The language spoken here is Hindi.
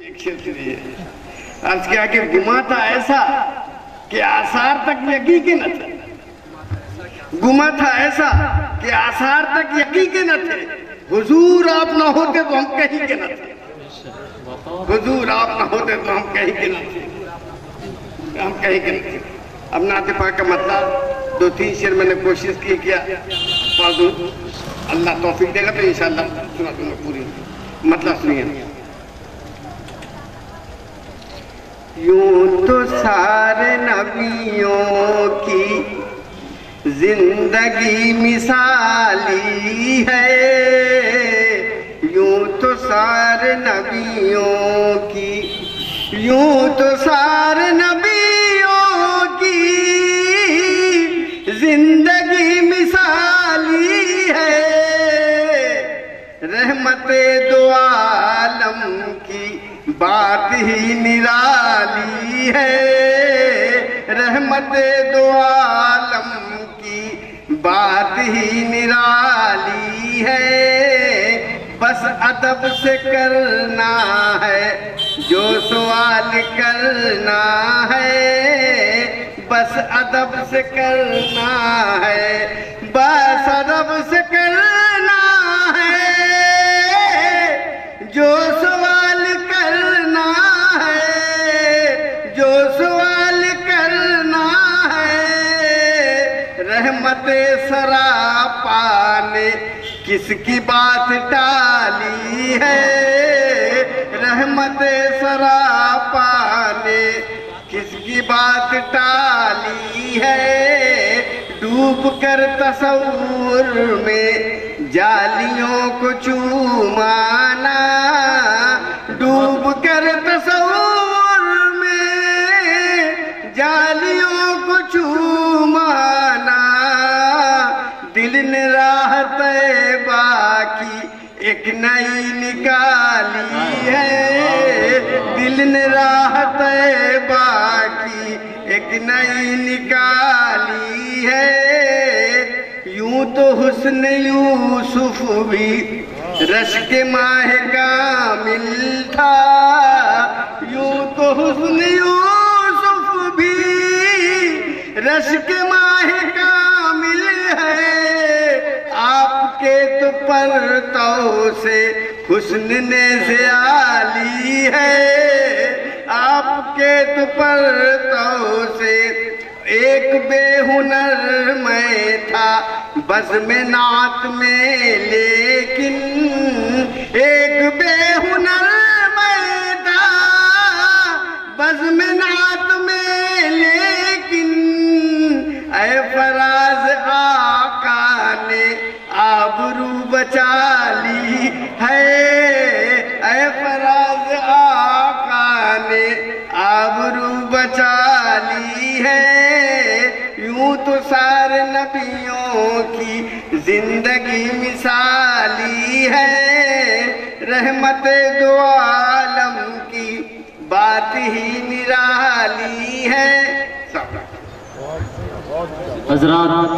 अर्ज किया कि गुमा था ऐसा कि आसार तक यकीन के न थे। गुमा था ऐसा कि आसार तक यकीन के न थे। हुजूर आप ना होते तो हम कहीं के न थे। हुजूर आप ना होते तो हम कहीं के न थे। हम कहीं के न थे। अब नाते पाक का मतलब 2-3 शेर मैंने कोशिश की किया पढ़ दूं। अल्लाह तौफीक देगा तो इंशाअल्लाह सुना दूंगा पूरी। मतलब सुनिए। यूं तो सारे नबियों की जिंदगी मिसाली है। यूं तो सारे नबियों की, यूं तो सारे नबियों की जिंदगी मिसाली है। रहमते दो आलम की बात ही निराली है। रहमते दो आलम की बात ही निराली है। बस अदब से करना है जो सवाल करना है। बस अदब से करना है, बस अदब से करना है जो सवाल करना है। जो सवाल करना है। रहमते सरापा ने किसकी बात टाली है। रहमते सरापा ने किसकी बात टाली है। डूब कर तसव्वुर में जालियों को चूमाना। डूब कर तसव्वुर में जालियों को चूमाना। दिल ने राह तैबा की एक नई निकाली है। दिल ने राह तैबा की एक नई निकाली है। यूं तो हुस्न यूसुफ भी रश्क माह कामिल था। यूं तो हुस्न यूसुफ भी रश्क माह कामिल है। आपके तो परतौ से हुस्न ने ज़ियाली है। आपके तो परतौ से एक बेहुनर मैं था बज़्म नात में, लेकिन एक बेहुनर मैं था बज़्म नात में, लेकिन ऐ फराज आका ने आबरू बचा ली है। ऐ फराज आका ने आबरू बचा ली है। यूं तो सारे नबियों की जिंदगी मिसाली है। रहमते दो आलम की बात ही निराली है। हज़रात